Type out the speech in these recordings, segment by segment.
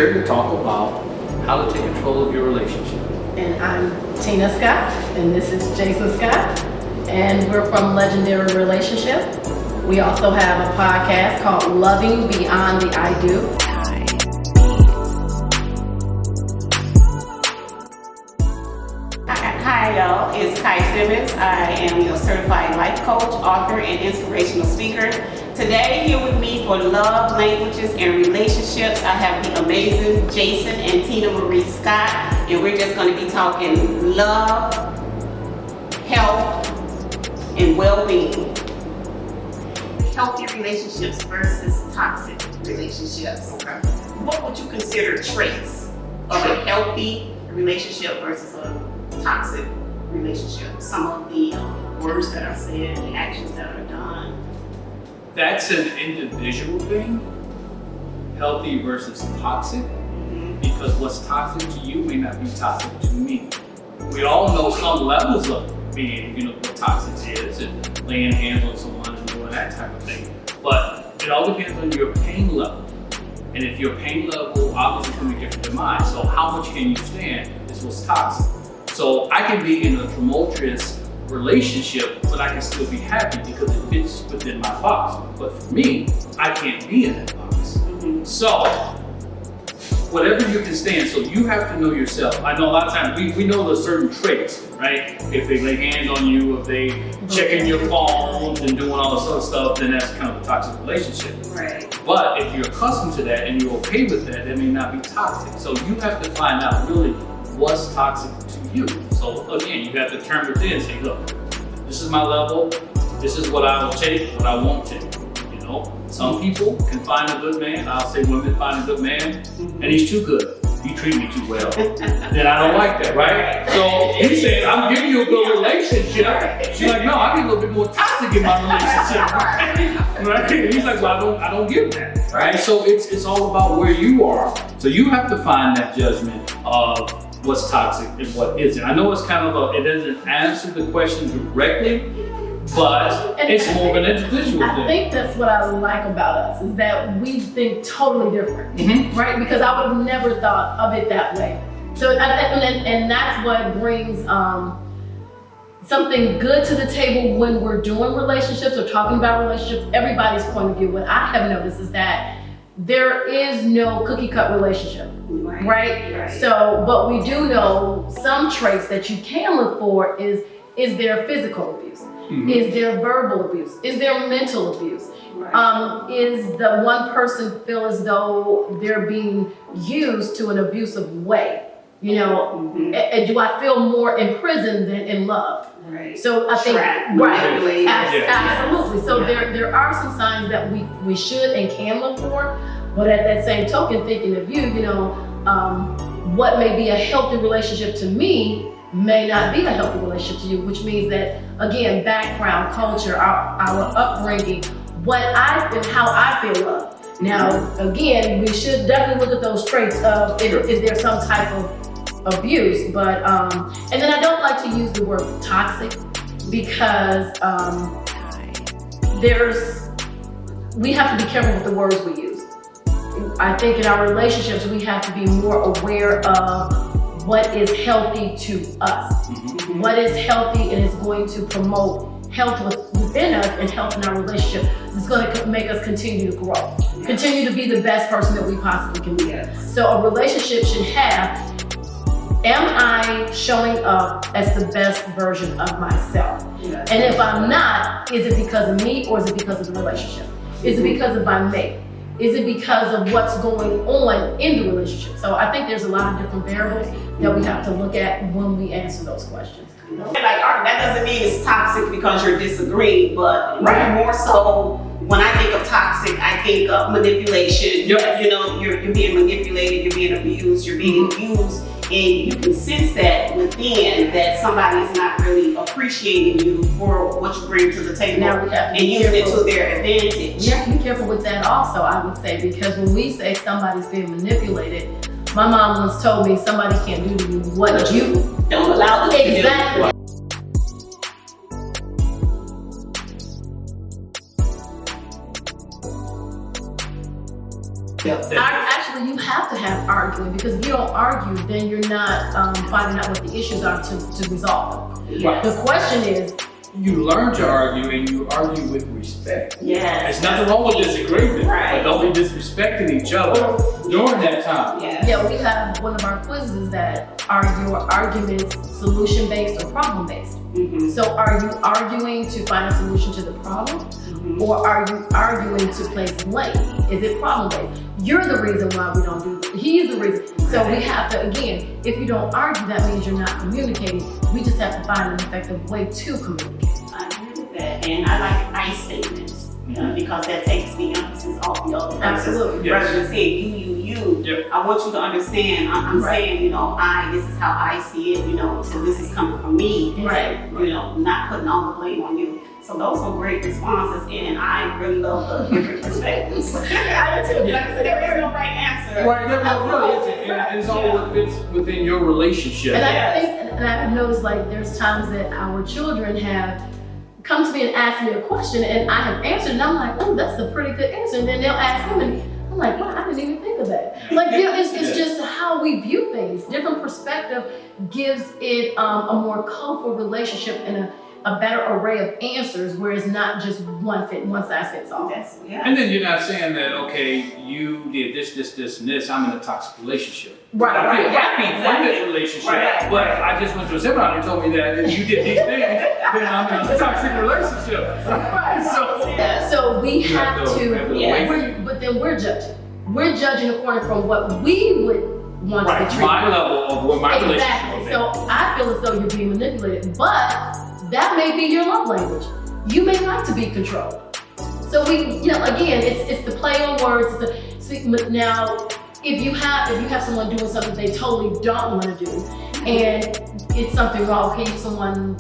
here to talk about how to take control of your relationship. And I'm Tina Scott, and this is Jason Scott, and we're from Legendary Relationship. We also have a podcast called Loving Beyond the I Do. Hi y'all, it's Simmons. I am your certified life coach, author, and inspirational speaker. Today, here with me for love, languages, and relationships, I have the amazing Jason and Tina Marie Scott, and we're just going to be talking love, health, and well-being. Healthy relationships versus toxic relationships. Okay. What would you consider traits of a healthy relationship versus a toxic relationship? Some of the words that are said, the actions that are done. That's an individual thing, healthy versus toxic, because what's toxic to you may not be toxic to me. We all know some levels of being, what toxic is, and laying hands on someone and doing that type of thing. But it all depends on your pain level. And if your pain level obviously is going to be different than mine, so how much can you stand is what's toxic. So I can be in a tumultuous relationship, but I can still be happy because it fits within my box. But for me, I can't be in that box. So whatever you can stand, so you have to know yourself. I know a lot of times we know there's certain traits, right? If they lay hands on you, if they checking your phones and doing all this other stuff, then that's kind of a toxic relationship. Right. But if you're accustomed to that and you're okay with that, that may not be toxic. So you have to find out really what's toxic to you. So again, you have to turn within and say, look, this is my level, this is what I will take, what I won't take. Some people can find a good man. I'll say women find a good man, and he's too good. He treats me too well. Then I don't like that, right? So he says, I'm giving you a good relationship. She's like, no, I need a little bit more toxic in my relationship, right? And he's like, well, I don't give that, right? So it's all about where you are. So you have to find that judgment of what's toxic and what isn't. I know it's kind of it doesn't answer the question directly, but it's more of an individual thing. I think that's what I like about us, is that we think totally different, right? Because I would have never thought of it that way. So, and that's what brings something good to the table when we're doing relationships or talking about relationships. Everybody's point of view. What I have noticed is that there is no cookie cut relationship, right? So, but we do know some traits that you can look for is there physical abuse? Is there verbal abuse? Is there mental abuse? Is the one person feel as though they're being used to an abusive way? Do I feel more in prison than in love? Right. So I think, absolutely. So there are some signs that we should and can look for, but at that same token, thinking of you, what may be a healthy relationship to me may not be a healthy relationship to you, which means that, again, background, culture, our upbringing, how I feel loved. Now, again, we should definitely look at those traits of, is there some type of abuse, but, and then I don't like to use the word toxic because we have to be careful with the words we use. I think in our relationships, we have to be more aware of what is healthy to us, what is healthy and is going to promote health within us and health in our relationship. It's going to make us continue to grow, continue to be the best person that we possibly can be. So a relationship should have, am I showing up as the best version of myself? And if I'm not, is it because of me or is it because of the relationship? Is it because of my mate? Is it because of what's going on in the relationship? So I think there's a lot of different variables that we have to look at when we answer those questions. That doesn't mean it's toxic because you're disagreeing, but more so when I think of toxic, I think of manipulation. You're being manipulated, you're being abused, you're being used, and you can sense that within that somebody's not really appreciating you for what you bring to the table and using it to their advantage. You have to be careful with that also, I would say, because when we say somebody's being manipulated, my mom once told me somebody can't do to you what you don't allow them to do. Exactly. I actually you have to have arguing, because if you don't argue, then you're not finding out what the issues are to resolve them. Yes. The question is, You learn to argue, and you argue with respect. Yes. There's nothing wrong with disagreement, Right. but don't be disrespecting each other during that time. Yes. yeah, we have one of our quizzes that are your arguments solution-based or problem-based. Mm-hmm. So are you arguing to find a solution to the problem? Mm-hmm. Or are you arguing to place blame? Is it problem-based? You're the reason why we don't do it. He's the reason. So we have to, again, if you don't argue, that means you're not communicating. We just have to find an effective way to communicate. I agree with that, and I like I statements because that takes the emphasis off the other person. Absolutely. Yes. Rather than saying you. Yep. I want you to understand. I'm Right. saying, this is how I see it. So this is coming from me. Right. Not putting all the blame on you. So those were great responses, and I really love the different perspectives. I do too. Like I said, there is no right answer. Right, there really isn't. And it's all what fits within your relationship. And I Yes. think, and I've noticed, like, there's times that our children have come to me and asked me a question, and I have answered, and I'm like, oh, that's a pretty good answer. And then they'll ask them, and I'm like, wow, I didn't even think of that. Like, it's just how we view things. Different perspective gives it a more colorful relationship and a better array of answers, where it's not just one size fits all. And then you're not saying that, okay, you did this, and this, I'm in a toxic relationship. Right, I feel right, happy exactly. in this relationship, Right. but I just went to a seminar and told me that if you did these things, then I'm in a toxic relationship. So we have to, Yes. but then we're judging. We're judging according from what we would want to be treated. My level of what my relationship Exactly. is. So I feel as though you're being manipulated, but that may be your love language. You may like to be controlled. So we, again, it's the play on words. Now, if you have someone doing something they totally don't want to do, and it's something wrong, okay, someone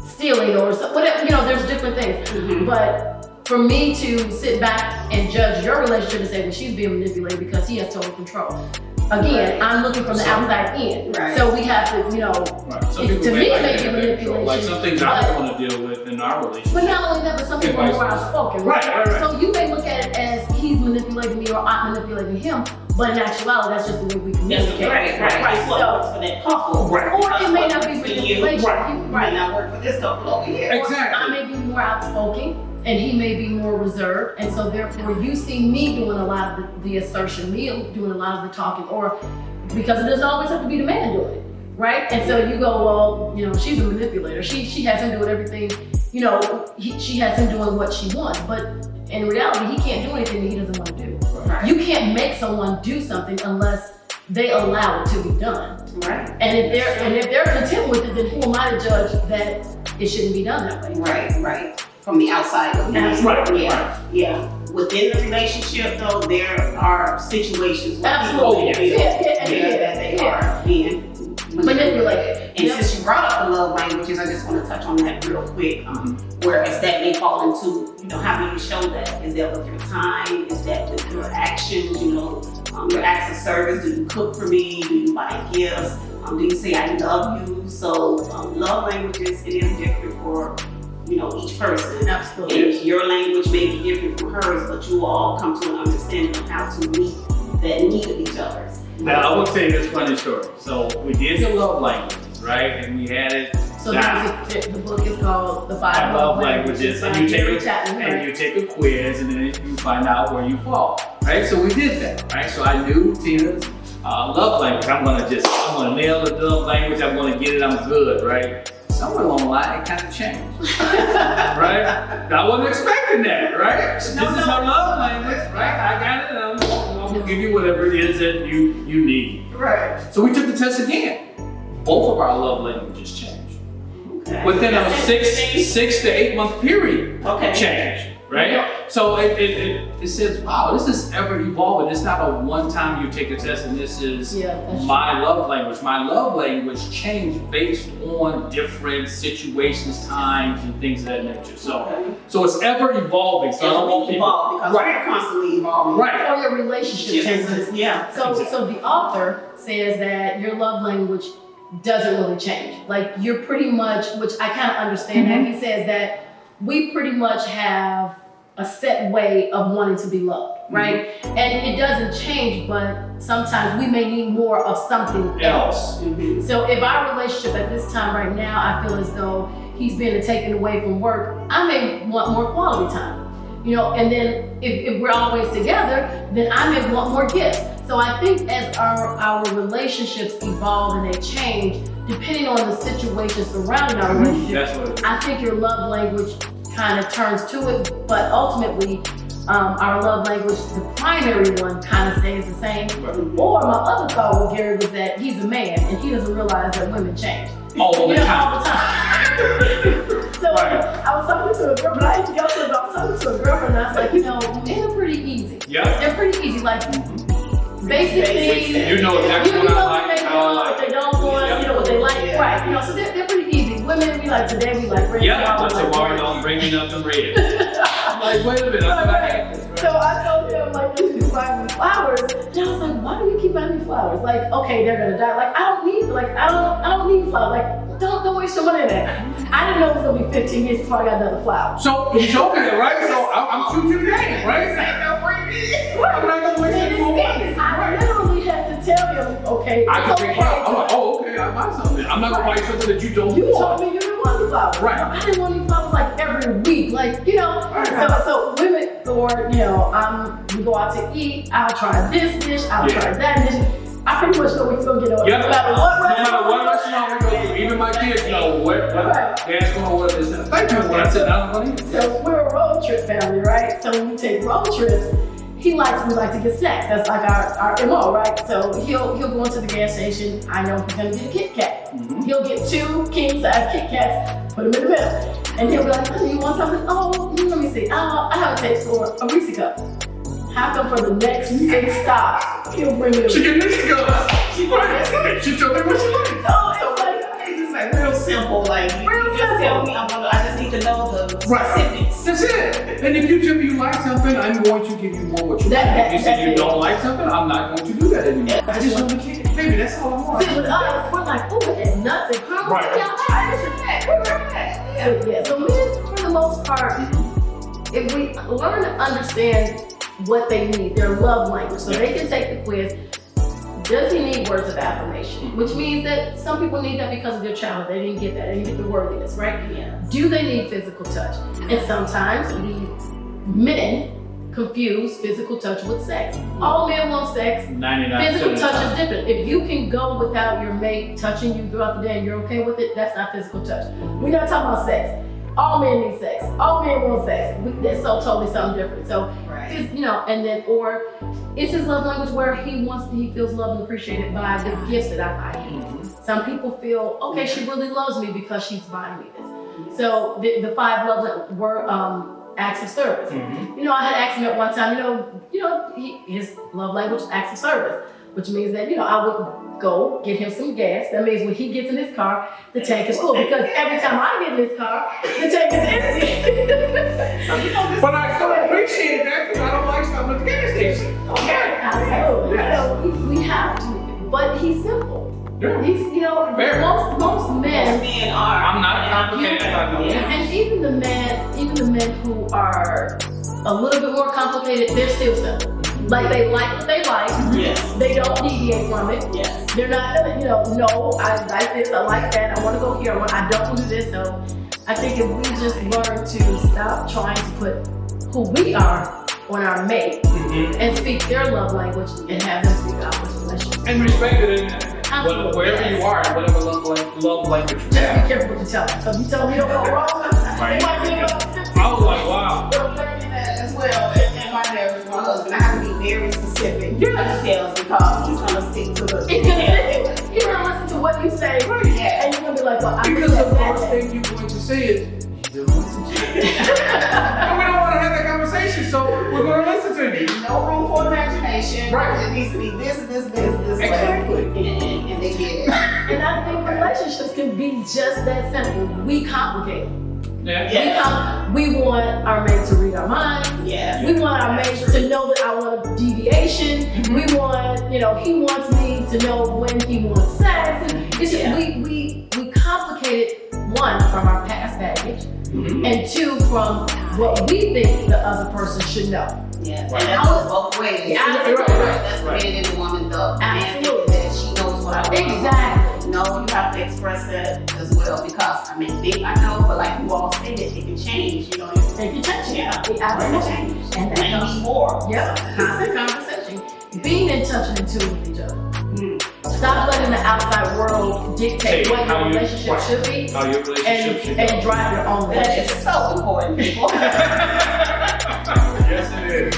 stealing or whatever, there's different things. Mm-hmm. But for me to sit back and judge your relationship and say, well, she's being manipulated because he has total control. Again, I'm looking from the outside in. Right. So we have to, Right. Some to people me, like it may that, be manipulation. like some things I don't want to deal with in our relationship. But not only that, but some people are more outspoken. Right. So you may look at it as he's manipulating me or I'm manipulating him, but in actuality, that's just the way we communicate. Right. So it works for that couple. Right. Or it may not be For you. manipulation. Right. It might not work for this couple over here. Or Exactly. I may be more outspoken and he may be more reserved, and so therefore you see me doing a lot of the assertion, me doing a lot of the talking, or because it doesn't always have to be the man doing it, right? And so you go, well, she's a manipulator. She has him doing everything, she has him doing what she wants, but in reality, he can't do anything that he doesn't want to do. Right. You can't make someone do something unless they allow it to be done. Right. And if they're content with it, then who am I to judge that it shouldn't be done that way? Right. From the outside of me. Absolutely. Yeah. Within the relationship, though, there are situations where Absolutely. people feel Yeah. that they are being Manipulated. And since you brought up the love languages, I just want to touch on that real quick. Where is that may fall into, how do you show that? Is that with your time? Is that with your actions? Your acts of service. Do you cook for me? Do you buy gifts? Do you say I love you? So love languages, it is different for each person. Absolutely. And your language may be different from hers, but you all come to an understanding of how to meet that need of each other's. Now, I will tell you this funny story. So we did the love languages, right? And we had it. So the book is called The Five Love Languages, and you take Chapter, you take a quiz, and then you find out where you fall, right? So we did that, right? So I knew Tina's love language. I'm gonna nail the love language. I'm gonna get it. I'm good, right? Somewhere along the line, it kind of changed, right? I wasn't expecting that, right? This is her love language, right? I got it. I'm gonna give you whatever it is that you need. Right. So we took the test again. Both of our love languages changed. Okay. Within a That's 6 to 8 month period, Okay. change, right? So it says, wow, this is ever evolving. It's not a one time you take a test and this is my love language. My love language changed based on different situations, times, and things of that nature. So it's ever evolving. So I don't want people because we're constantly evolving. right. Or your relationship changes. Yeah. So the author says that your love language doesn't really change. Like you're pretty much, which I kind of understand that. He says that we pretty much have a set way of wanting to be loved, right? And it doesn't change, but sometimes we may need more of something else. So if our relationship at this time right now, I feel as though he's being taken away from work, I may want more quality time. And then if we're always together, then I may want more gifts. So I think as our relationships evolve and they change, depending on the situation surrounding our relationship, I think your love language kind of turns to it, but ultimately, our love language, the primary one, kind of stays the same. Or my other thought with Gary was that he's a man and he doesn't realize that women change. All the time. So I was talking to a girl, but I didn't go to it, but I was talking to a girlfriend and I was like, men are pretty easy. Yeah. They're pretty easy, like basic things. You know exactly what I like, how I like. What they don't want, what they like. Right. So they're pretty easy. Women, we like today, we like red. But tomorrow don't bring me nothing red. I'm like, wait a minute, I'm not having this. So I told him, like, you keep buying me flowers. And I was like, why do you keep buying me flowers? Like, okay, they're gonna die. Like, I don't need flowers. Like, don't waste your money on that. I didn't know it was gonna be 15 years before I got another flower. So you're joking, right? So I'm shooting you the game, right? I'm not gonna waste any more money. I literally had to tell him, okay, I can bring flowers. I'm like, oh, okay, I'll buy something. I'm not gonna buy something that you don't You want. told me you didn't want the flowers. Right. I didn't want these flowers like every week. Like, so women, or, we go out to eat, I'll try this dish, I'll try that dish. I pretty much know what he's gonna get on. Yeah. No matter what restaurant we go to, even my kids know what dad's gonna order this. Thank you when I sit down and eat. So we're a road trip family, right? So when we take road trips, we like to get snacks. That's like our MO, right? So he'll go into the gas station. I know he's gonna get a Kit Kat. He'll get 2 king size Kit Kats, put them in the middle, and he'll be like, "Honey, you want something? Oh, let me see. I have a taste for a Reese cup." How come for the next 6 stops, he'll bring me a She get Reese cups. She told me what she likes. It's like real simple. Like you just tell me I just need to know the specifics. That's it. And if you tell me you like something, I'm going to give you more what you like. You said you don't like something, I'm not going to do that anymore. I just want to kick it. Baby, that's all I want. See, with us, we're like, oh, it's nuts and caramel. Right. So men, for the most part, if we learn to understand what they need, their love language, so they can take the quiz. Does he need words of affirmation? Which means that some people need that because of their childhood. They didn't get that. They didn't get the worthiness, right? Yeah. Do they need physical touch? And sometimes men confuse physical touch with sex. All men want sex. 99% Physical of the touch time. is different. If you can go without your mate touching you throughout the day and you're okay with it, that's not physical touch. We're not talking about sex. All men need sex. All men want sex. That's so totally something different. So, and then, or it's his love language where he feels loved and appreciated by the gifts that I buy him. Some people feel, okay, she really loves me because she's buying me this. So the 5 love languages were acts of service. I had asked him at one time, his love language is acts of service, which means that, I would go get him some gas. That means when he gets in his car, the tank is full. Because every time I get in his car, the tank is empty. But I still appreciate that because I don't like stopping at the gas station. Okay, absolutely. So we have to, but he's simple. Yeah. He's, most men are. I'm not complicated, I know that. And even the men who are a little bit more complicated, they're still simple. Like they like what they like. Yes. They don't deviate from it. Yes. They're not, no, I like this, I like that, I want to go here, I don't want to do this. So I think if we just learn to stop trying to put who we are on our mate and speak their love language and have them speak our relationship. And respect it in Absolutely. wherever you are, and whatever love language you Just be have. careful what you tell them. So if you tell them you don't go wrong, Right. they might be about 15. I was like, wow. I'm learning that as well. And my marriage with my husband, I have to be very specific with details because he's gonna stick to the. He's gonna listen to what you say, and you're gonna be like, well, I Because said the that. first thing you're going to say is, he doesn't listen to you. And we don't want to have that conversation, so we're going to listen to you. No room for imagination. Right. It needs to be this Exactly. way. And they get it. And I think relationships can be just that simple. We complicate them. Yeah. We want our mate to read our minds. Yes. We want our mate to know that I want a deviation. We want, he wants me to know when he wants sex. And it's just we complicate it one, from our past baggage, and two, from what we think the other person should know. Yes, Right. and that goes both ways. Yeah, That's right. the man and the woman, the man Absolutely. thinking that she knows what I want. Exactly. No, you have to express that as well, because I think I know, but like you all stated, it can change, you know. They can change. Yeah, It absolutely. change. And that Maybe comes- more. Yep, constant conversation. Being in touch and in tune with each other. Mm. Stop letting the outside world dictate Say what how your you- relationship right. should be How your relationship should and go. drive your own That relationship. is so important, people. Yes, it is.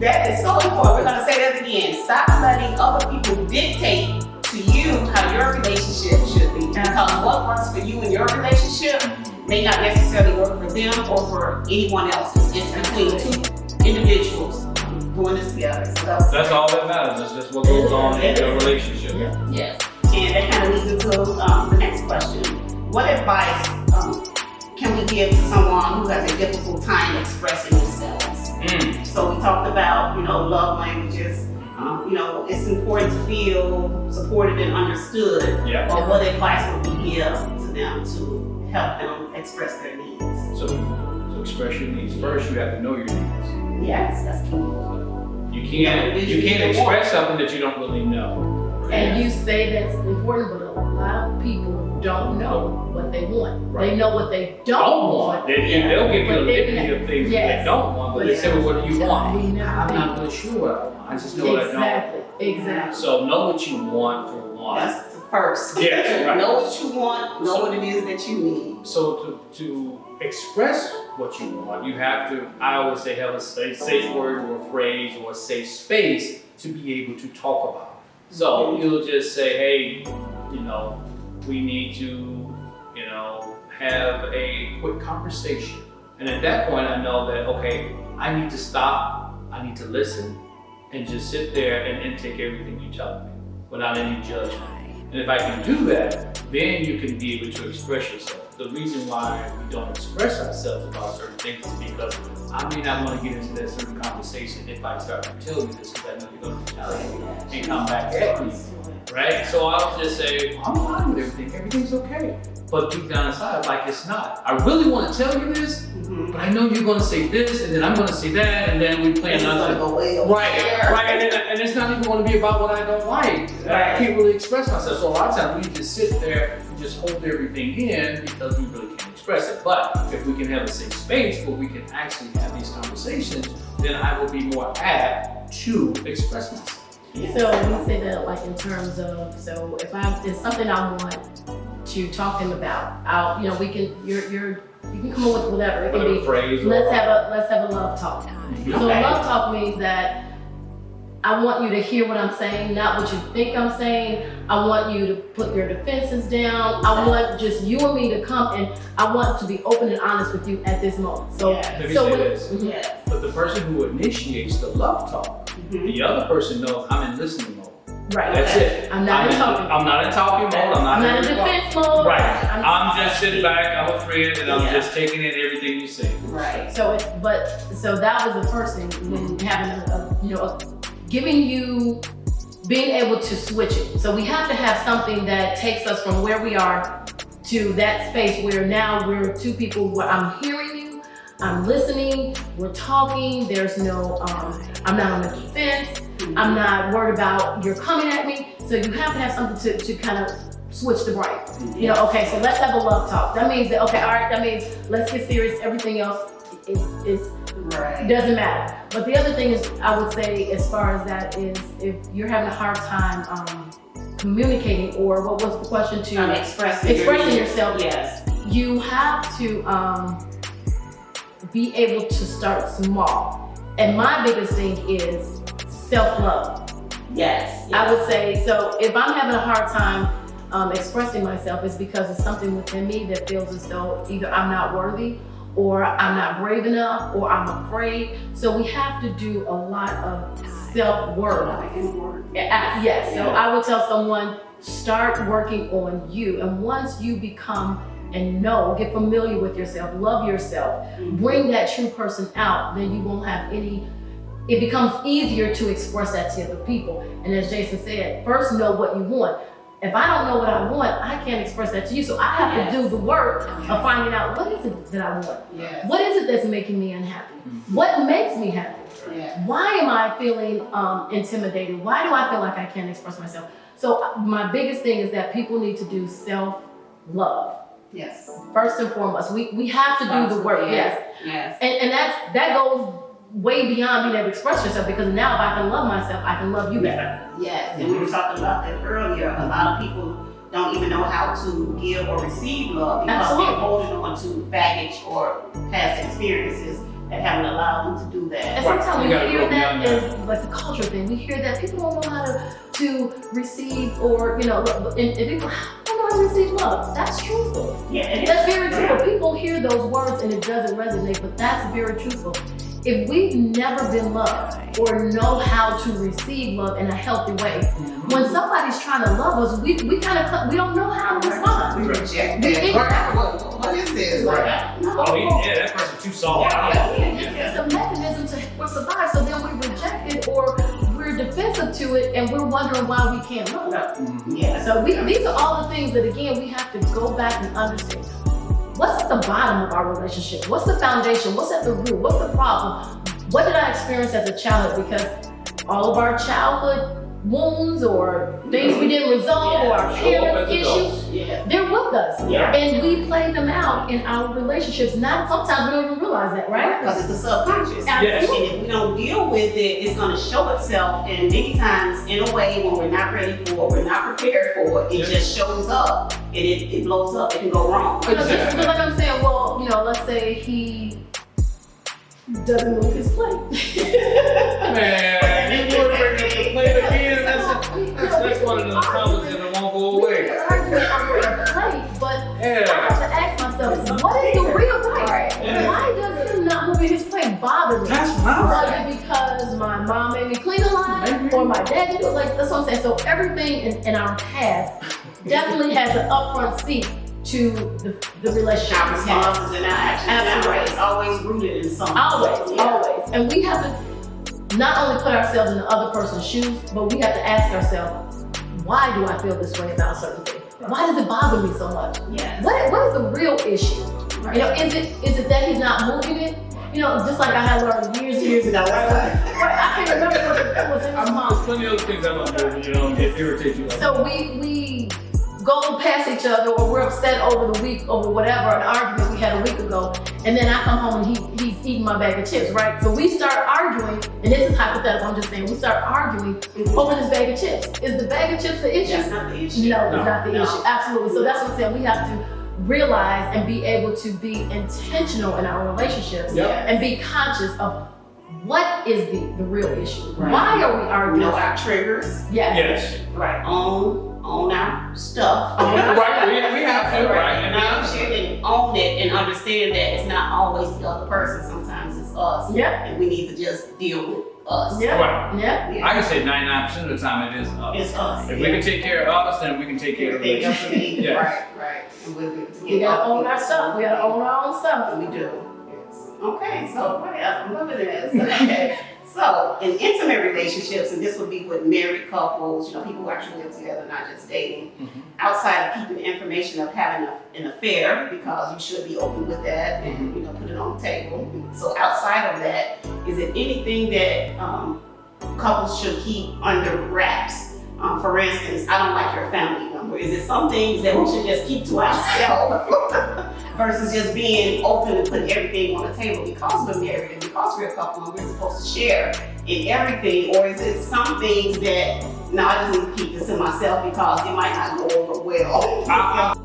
That is so important. We're gonna say that again. Stop letting other people dictate to you how your relationship should be. Because what works for you in your relationship may not necessarily work for them or for anyone else's. It's between two individuals doing this together. So That's all that matters. That's just what goes on in your relationship. yes. And that kind of leads into the next question. What advice can we give to someone who has a difficult time expressing themselves? So we talked about, love languages. It's important to feel supported and understood. Yeah. But what advice would we give to them to help them express their needs? So to express your needs, first you have to know your needs. Yes, that's key. You can't express something that you don't really know. And you say that's important, but a lot of people don't know what they want. Right. They know what they don't want. They'll give you a But they- litany of things yes. they don't want, but they say, well, what do you want? We never I'm think. not really sure what I want. I just know what I don't. Exactly. So know what you want for one. That's the first. Yes, right. Know what you want, know what it is that you need. So to express what you want, you have to, I always say, have a safe word or a phrase or a safe space to be able to talk about it. So you'll just say, hey, we need to, have a quick conversation. And at that point, I know that, okay, I need to stop, I need to listen, and just sit there and intake everything you tell me without any judgment. And if I can do that, then you can be able to express yourself. The reason why we don't express ourselves about certain things is because I may not want to get into that certain conversation if I start to tell you this, because I know you're going to retaliate and come back at me, right? So I'll just say, I'm fine with everything, everything's okay. But deep down inside, like it's not. I really want to tell you this, but I know you're going to say this, and then I'm going to say that, and then we play It's another. gonna go way over there. Right, and it's not even going to be about what I don't like. I can't really express myself. So a lot of times we just sit there and just hold everything in because we really can't express it. But if we can have a safe space where we can actually have these conversations, then I will be more apt to express myself. So we say that like in terms of, so if it's something I want to talk to them about, you can come up with whatever. It can Whatever be, phrase or- let's have a love talk. So Okay. love talk means that I want you to hear what I'm saying, not what you think I'm saying. I want you to put your defenses down. I want just you and me to come, and I want to be open and honest with you at this moment. So, Yes. Let me so say when- this. Mhm. Yes. But the person who initiates the love talk, the other person knows I'm in listening mode. Right. That's it. I'm not in talking. I'm not in talking mode. I'm not in in defense mode. Right. I'm just sitting back. I'm a friend, and I'm Yeah. just taking in everything you say. Right. So that was the first thing when having giving you being able to switch it. So we have to have something that takes us from where we are to that space where now we're two people where I'm hearing you, I'm listening, we're talking. There's no, I'm not on the defense. I'm not worried about you're coming at me. So you have to have something to kind of switch the brain. Okay, so let's have a love talk. That means that, okay, all right, that means let's get serious. Everything else is Right. doesn't matter. But the other thing is, I would say, as far as that is, if you're having a hard time communicating, or what was the question to Expressing yourself, Yes. you have to be able to start small. And my biggest thing is self-love. Yes. I would say, so if I'm having a hard time expressing myself, it's because it's something within me that feels as though either I'm not worthy, or I'm not brave enough, or I'm afraid. So we have to do a lot of self-work. Yes, so I would tell someone, start working on you. And once you become and get familiar with yourself, love yourself, bring that true person out, then you won't have it becomes easier to express that to other people. And as Jason said, first know what you want. if I don't know what I want, I can't express that to you. So I have to do the work of finding out what is it that I want. Yes. What is it that's making me unhappy? What makes me happy? Yes. Why am I feeling intimidated? Why do I feel like I can't express myself? So my biggest thing is that people need to do self-love. Yes. First and foremost, we have to do the work. Yes. Yes. And that goes way beyond being able to express yourself, because now if I can love myself, I can love you better. Yes, and we were talking about that earlier. A lot of people don't even know how to give or receive love because Absolutely. they're holding on to baggage or past experiences that haven't allowed them to do And that. sometimes You we gotta hear go that beyond as like a culture thing. We hear that people don't know how to receive, or and people don't know how to receive love. That's truthful. Yeah, it is. That's very truthful. People hear those words and it doesn't resonate, but that's very truthful. If we've never been loved or know how to receive love in a healthy way, when somebody's trying to love us, we don't know how to respond. We reject We- that. What is this? Right. No. That person's too soft. I don't know. It's a mechanism to survive, so then we reject it or we're defensive to it and we're wondering why we can't love. Yes. So these are all the things that, again, we have to go back and understand. What's at the bottom of our relationship? What's the foundation? What's at the root? What's the problem? What did I experience as a child? Because all of our childhood wounds or things we didn't resolve or our parents' issues, Yeah. they're with us. Yeah. And we play them out in our relationships. Sometimes we don't even realize that, right? Because it's the subconscious. Yes. And if we don't deal with it, it's going to show itself. And many times, in a way, when we're not ready for it, we're not prepared for it, it just shows up and it blows up. It can go wrong. Because like I'm saying, well, let's say he doesn't move his plate. Man, you want to bring up the plate again? That's one of those problems that won't go away. We're arguing over a plate, but I Yeah. have to ask myself, what is the real right? Yeah. Why does him not moving his plate bother me? That's what I'm Was saying. it because my mom made me clean a lot, or my dad did it? Like, that's what I'm saying. So everything in our past definitely has an upfront seat to the relationship. Our responses and our actions. Absolutely. It's always rooted in something. Always, Yeah. always. And we have to not only put ourselves in the other person's shoes, but we have to ask ourselves, why do I feel this way about a certain thing? Why does it bother me so much? Yes. What is the real issue? Is it that he's not moving it? Just like I had learned years ago. I can't remember what was in his mom. There's plenty of other things I'm not doing, that irritate you. So we go past each other, or we're upset over the week over whatever, an argument we had a week ago, and then I come home and he's eating my bag of chips, right? So we start arguing, and this is hypothetical, I'm just saying, we start arguing over this bag of chips. Is the bag of chips the issue? That's not the issue. No, it's not the No. issue. Absolutely. So that's what I'm saying. We have to realize and be able to be intentional in our relationships and be conscious of what is the real issue. Right. Why are we arguing? Know our triggers. Yes. Right. Own our stuff. Right, we have to, right? And own it and understand that it's not always the other person. Sometimes it's us. Yeah. And we need to just deal with us. Yeah. Right. Yeah. I can say 99% of the time it is us. It's us. If we can take care of us, then we can take care of the Everything else we relationship. need. Yes. Right. And we'll be able to We get gotta up. own our stuff. We gotta own our own stuff. We do. Yes. Okay, so what else? I'm loving this. Okay. So, in intimate relationships, and this would be with married couples, people who actually live together, not just dating, outside of keeping information of having an affair, because you should be open with that and put it on the table. So, outside of that, is it anything that couples should keep under wraps? For instance, I don't like your family number. Is it some things that we should just keep to ourselves versus just being open and putting everything on the table because we're married and because we're a couple and we're supposed to share in everything? Or is it some things that, no, I just need to keep this to myself because it might not go over well?